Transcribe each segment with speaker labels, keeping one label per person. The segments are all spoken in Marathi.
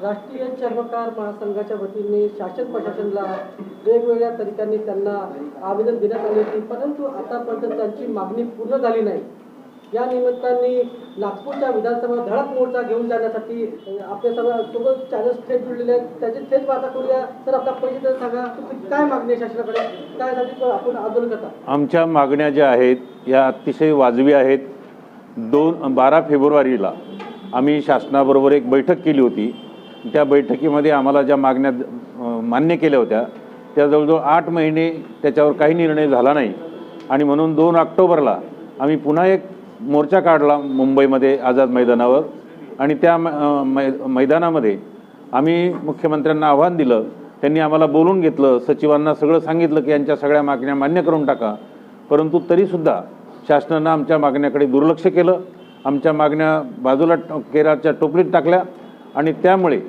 Speaker 1: राष्ट्रीय चर्मकार महासंघाच्या वतीने शासन प्रशासनाला वेगवेगळ्या तरीक्यांनी त्यांना आवेदन देण्यात आले होते, परंतु आतापर्यंत त्यांची मागणी पूर्ण झाली नाही। या निमित्ताने नागपूरच्या विधानसभा धडक मोर्चा घेऊन जाण्यासाठी आपल्या सोबत चॅनल्स थेट जुळलेले आहेत, त्याची थेट वार्ता करूया। सर, आपला परिचय सांगा, तुम्ही काय मागणी आहे शासनाकडे, काय आपण आंदोलन करता?
Speaker 2: आमच्या मागण्या ज्या आहेत या अतिशय वाजवी आहेत। 12 फेब्रुवारीला आम्ही शासनाबरोबर एक बैठक केली होती। त्या बैठकीमध्ये आम्हाला ज्या मागण्या मान्य केल्या होत्या त्या जवळजवळ 8 महिने त्याच्यावर काही निर्णय झाला नाही आणि म्हणून 2 ऑक्टोबरला आम्ही पुन्हा एक मोर्चा काढला मुंबईमध्ये आझाद मैदानावर आणि त्या मैदानामध्ये आम्ही मुख्यमंत्र्यांना आव्हान दिलं। त्यांनी आम्हाला बोलून घेतलं, सचिवांना सगळं सांगितलं की यांच्या सगळ्या मागण्या मान्य करून टाका, परंतु तरीसुद्धा शासनानं आमच्या मागण्याकडे दुर्लक्ष केलं। आमच्या मागण्या बाजूला केराच्या टोपलीत टाकल्या आणि त्यामुळे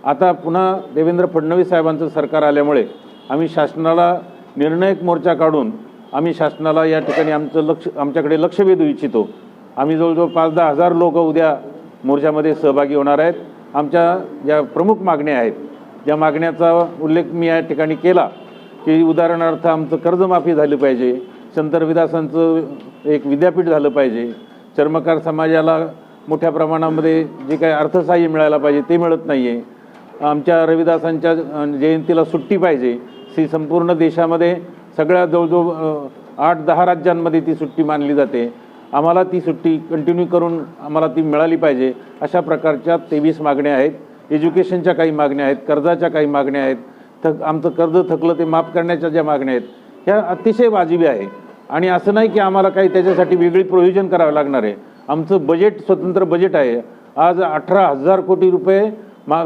Speaker 2: आता पुन्हा देवेंद्र फडणवीस साहेबांचं सरकार आल्यामुळे आम्ही शासनाला निर्णायक मोर्चा काढून आम्ही शासनाला या ठिकाणी आमच्याकडे लक्ष वेधू इच्छितो। आम्ही जवळजवळ 5-10 हजार लोक उद्या मोर्चामध्ये सहभागी होणार आहेत। आमच्या ज्या प्रमुख मागण्या आहेत, ज्या मागण्याचा उल्लेख मी या ठिकाणी केला की उदाहरणार्थ आमचं कर्जमाफी झाली पाहिजे, संत रविदासांचं एक विद्यापीठ झालं पाहिजे, चर्मकार समाजाला मोठ्या प्रमाणामध्ये जे काही अर्थसहाय्य मिळायला पाहिजे ते मिळत नाही आहे, आमच्या रविदासांच्या जयंतीला सुट्टी पाहिजे। संपूर्ण देशामध्ये सगळ्या जवळजवळ 8-10 राज्यांमध्ये ती सुट्टी मानली जाते, आम्हाला ती सुट्टी कंटिन्यू करून आम्हाला ती मिळाली पाहिजे। अशा प्रकारच्या 23 मागण्या आहेत। एज्युकेशनच्या काही मागण्या आहेत, कर्जाच्या काही मागण्या आहेत, आमचं कर्ज थकलं ते माफ करण्याच्या ज्या मागण्या आहेत ह्या अतिशय वाजिबी आहे आणि असं नाही की आम्हाला काही त्याच्यासाठी वेगळी प्रोव्हिजन करावं लागणार आहे। आमचं बजेट स्वतंत्र बजेट आहे। आज 18,000 कोटी रुपये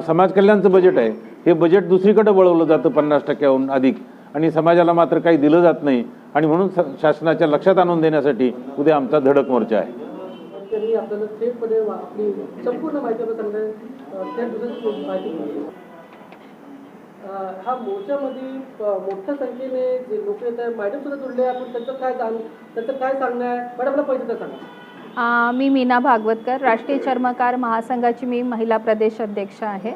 Speaker 2: समाज कल्याणचं बजेट आहे। हे बजेट दुसरीकडे वळवलं जातं 50%हून अधिक आणि समाजाला मात्र काही दिलं जात नाही आणि म्हणून शासनाच्या लक्षात आणून देण्यासाठी उद्या आमचा धडक मोर्चा आहे।
Speaker 1: त्यांनी आपल्याला थेटपणे आपली संपूर्ण माहिती सांगते, हा मोर्चामध्ये मोठ्या संख्येने जे लोक येत आहेत, मॅडम सुद्धा जुळले, आपण त्यांचं काय सांगणं आहे मॅडम, आपला परिचय सांगा।
Speaker 3: मी मीना भागवतकर, राष्ट्रीय चर्मकार महासंघाची मी महिला प्रदेश अध्यक्ष आहे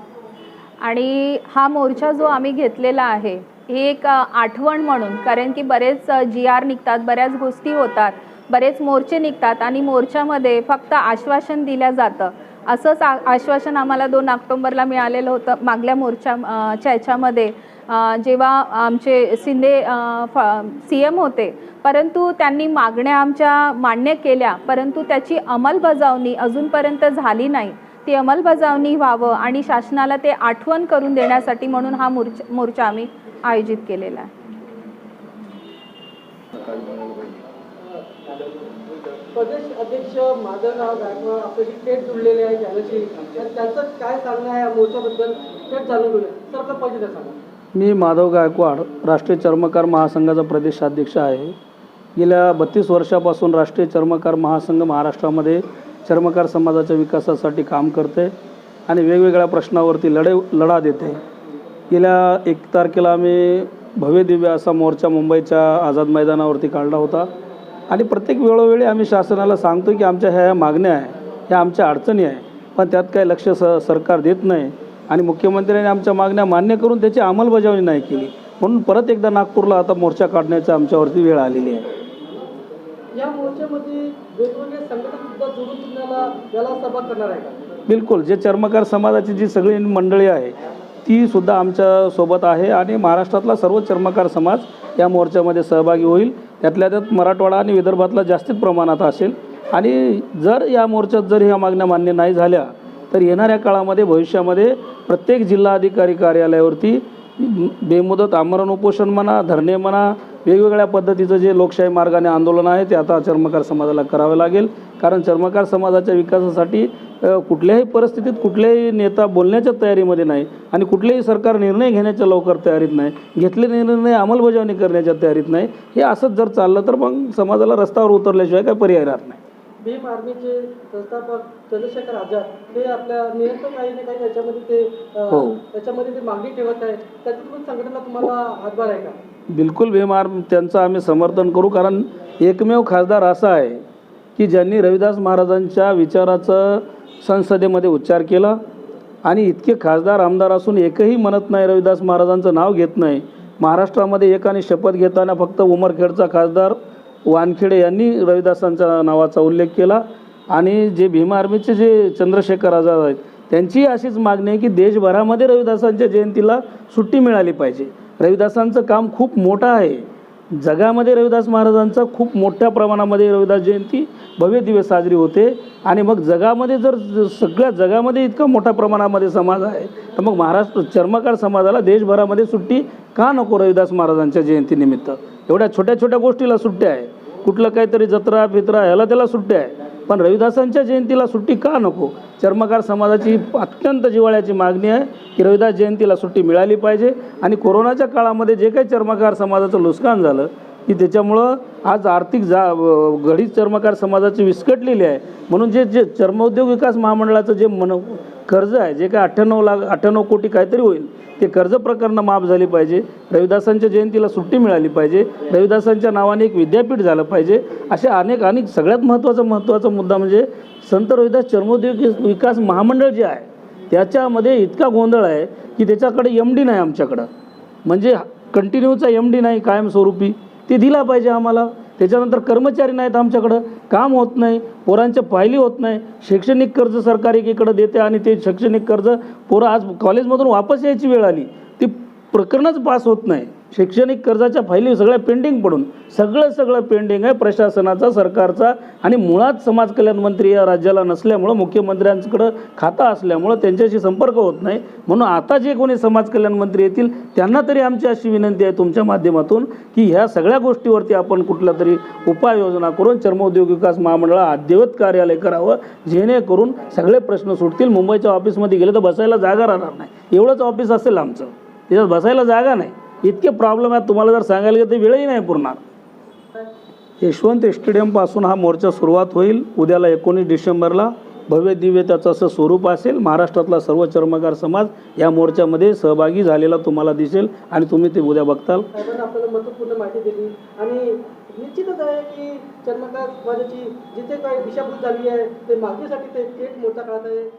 Speaker 3: आणि हा मोर्चा जो आम्ही घेतलेला आहे ही एक आठवण म्हणून, कारण की बरेच GR निघतात, बऱ्याच गोष्टी होतात, बरेच मोर्चे निघतात आणि मोर्चामध्ये फक्त आश्वासन दिलं जातं। असंच आश्वासन आम्हाला 2 ऑक्टोबरला मिळालेलं होतं मागल्या मोर्चाच्या याच्यामध्ये, जेव्हा आमचे शिंदे CM होते, परंतु त्यांनी मागण्या आमच्या मान्य केल्या, परंतु त्याची अंमलबजावणी अजूनपर्यंत झाली नाही। ती अंमलबजावणी व्हावं आणि शासनाला ते आठवण करून देण्यासाठी म्हणून हा मोर्चा आम्ही आयोजित केलेला आहे।
Speaker 1: प्रदेश अध्यक्ष माधवराव गायकवाड आपल्याशी थेट जुळलेले आहे चॅनलशी, त्यांचं काय सांगणं आहे या मोर्चाबद्दल थेट जाणून घेऊया। सर, आपला परिचय सांगा।
Speaker 4: मी माधव गायकवाड, राष्ट्रीय चर्मकार महासंघाचा प्रदेशाध्यक्ष आहे। गेल्या 32 वर्षापासून राष्ट्रीय चर्मकार महासंघ महाराष्ट्रामध्ये चर्मकार समाजाच्या विकासासाठी काम करते आणि वेगवेगळ्या प्रश्नावरती लढा देते। गेल्या 1 तारखेला आम्ही भव्यदिव्य असा मोर्चा मुंबईच्या आझाद मैदानावरती काढला होता आणि प्रत्येक वेळोवेळी आम्ही शासनाला सांगतो की आमच्या ह्या मागण्या आहे, ह्या आमच्या अडचणी आहे, पण त्यात काही लक्ष सरकार देत नाही आणि मुख्यमंत्र्यांनी आमच्या मागण्या मान्य करून त्याची अंमलबजावणी नाही केली, म्हणून परत एकदा नागपूरला आता मोर्चा काढण्याची आमच्यावरती वेळ आलेली आहे।
Speaker 1: या मोर्चामध्ये वेगवेगळे संघटन सुद्धा जोडून तुम्हाला याला सहभाग करणार आहे का?
Speaker 4: बिलकुल, जे चर्मकार समाजाची जी सगळी मंडळी आहे ती सुद्धा आमच्या सोबत आहे आणि महाराष्ट्रातला सर्व चर्मकार समाज या मोर्चामध्ये सहभागी होईल। त्यातल्या त्यात मराठवाडा आणि विदर्भातला जास्तीत प्रमाणात असेल आणि जर या मोर्चात जर ह्या मागण्या मान्य नाही झाल्या तर येणाऱ्या काळामध्ये भविष्यामध्ये प्रत्येक जिल्हाधिकारी कार्यालयावरती बेमुदत आमरण उपोषण म्हणा, धरणे म्हणा, वेगवेगळ्या पद्धतीचं जे लोकशाही मार्गाने आंदोलन आहे ते आता चर्मकार समाजाला करावे लागेल, कारण चर्मकार समाजाच्या विकासासाठी कुठल्याही परिस्थितीत कुठल्याही नेता बोलण्याच्या तयारीमध्ये नाही आणि कुठलेही सरकार निर्णय घेण्याच्या लवकर तयारीत नाही, घेतलेले निर्णय अंमलबजावणी करण्याच्या तयारीत नाही। हे असंच जर चाललं तर मग समाजाला रस्त्यावर उतरल्याशिवाय काही पर्याय राहत नाही।
Speaker 1: भीम आर्मीचे संस्थापक चंद्रशेखर आझाद हे आपल्या निरंतर काही ना काही त्याच्यामध्ये ते मागणी ठेवत आहे, त्याच्यातून संघटना तुम्हाला हातभार आहे का?
Speaker 4: बिलकुल, भीम आर्मी त्यांचं आम्ही समर्थन करू, कारण एकमेव खासदार असा आहे की ज्यांनी रविदास महाराजांच्या विचाराचं संसदेमध्ये उच्चार केला आणि इतके खासदार आमदार असून एकही म्हणत नाही, रविदास महाराजांचं नाव घेत नाही. महाराष्ट्रामध्ये एकाने शपथ घेताना फक्त उमरखेडचा खासदार वानखेडे यांनी रविदासांच्या नावाचा उल्लेख केला. आणि जे भीमा आर्मीचे जे चंद्रशेखर आझाद आहेत त्यांची अशीच मागणी आहे की देशभरामध्ये रविदासांच्या जयंतीला सुट्टी मिळाली पाहिजे. रविदासांचं काम खूप मोठं आहे. जगामध्ये रविदास महाराजांचा खूप मोठ्या प्रमाणामध्ये रविदास जयंती भव्य दिवस साजरी होते. आणि मग जगामध्ये जर सगळ्या जगामध्ये इतका मोठ्या प्रमाणामध्ये समाज आहे तर मग महाराष्ट्र चर्मकार समाजाला देशभरामध्ये सुट्टी का नको? रविदास महाराजांच्या जयंतीनिमित्त एवढ्या छोट्या छोट्या गोष्टीला सुट्ट्या आहे. कुठलं काहीतरी जत्रा फित्रा ह्याला त्याला सुट्ट्या आहे, पण रविदासांच्या जयंतीला सुट्टी का नको? चर्मकार समाजाची अत्यंत जिव्हाळ्याची मागणी आहे की रविदास जयंतीला सुट्टी मिळाली पाहिजे. आणि कोरोनाच्या काळामध्ये जे काही चर्मकार समाजाचं नुकसान झालं की त्याच्यामुळं आज आर्थिक घडी चर्मकार समाजाची विस्कटलेली आहे. म्हणून जे चर्मोद्योग विकास महामंडळाचं जे कर्ज आहे, जे काय 98 कोटी काहीतरी होईल, ते कर्ज प्रकरणं माफ झाली पाहिजे. रविदासांच्या जयंतीला सुट्टी मिळाली पाहिजे. रविदासांच्या नावाने एक विद्यापीठ झालं पाहिजे. असे अनेक सगळ्यात महत्त्वाचा मुद्दा म्हणजे संत रविदास चर्मोद्योग विकास महामंडळ जे आहे त्याच्यामध्ये इतका गोंधळ आहे की त्याच्याकडे MD नाही आमच्याकडं. म्हणजे कंटिन्यूचा MD नाही कायमस्वरूपी, ते दिला पाहिजे आम्हाला. त्याच्यानंतर कर्मचारी नाहीत आमच्याकडं, काम होत नाही, पोरांच्या फायली होत नाही. शैक्षणिक कर्ज सरकार एकीकडे देते आणि ते शैक्षणिक कर्ज पोरं आज कॉलेजमधून वापस यायची वेळ आली, ती प्रकरणच पास होत नाही. शैक्षणिक कर्जाच्या फायली सगळ्या पेंडिंग पडून सगळं पेंडिंग आहे प्रशासनाचा, सरकारचा. आणि मुळात समाज कल्याण मंत्री या राज्याला नसल्यामुळं, मुख्यमंत्र्यांकडं खाता असल्यामुळं त्यांच्याशी संपर्क होत नाही. म्हणून आता जे कोणी समाज कल्याण मंत्री येतील त्यांना तरी आमची अशी विनंती आहे तुमच्या माध्यमातून की ह्या सगळ्या गोष्टीवरती आपण कुठल्या तरी उपाययोजना करून चर्मोद्योग विकास महामंडळाला अद्ययावत कार्यालय करावं, जेणेकरून सगळे प्रश्न सुटतील. मुंबईच्या ऑफिसमध्ये गेले तर बसायला जागा राहणार नाही. एवढंच ऑफिस असेल आमचं, त्याच्यात बसायला जागा नाही. इतके प्रॉब्लेम आहेत, तुम्हाला जर सांगायला गेलं तर वेळही नाही पुरणार. यशवंत स्टेडियमपासून हा मोर्चा सुरुवात होईल. उद्याला 19 डिसेंबरला भव्य दिव्य त्याचं असं स्वरूप असेल. महाराष्ट्रातला सर्व चर्मकार समाज या मोर्चामध्ये सहभागी झालेला तुम्हाला दिसेल आणि तुम्ही ते उद्या बघताल.
Speaker 1: साहेबांनी आपल्याला महत्त्वपूर्ण माहिती दिली आणि निश्चितच आहे की चर्मकार समाजाची जिथे काही दिशाभूल झाली आहे ते मागणीसाठी ते थेट मोर्चा काढत आहे.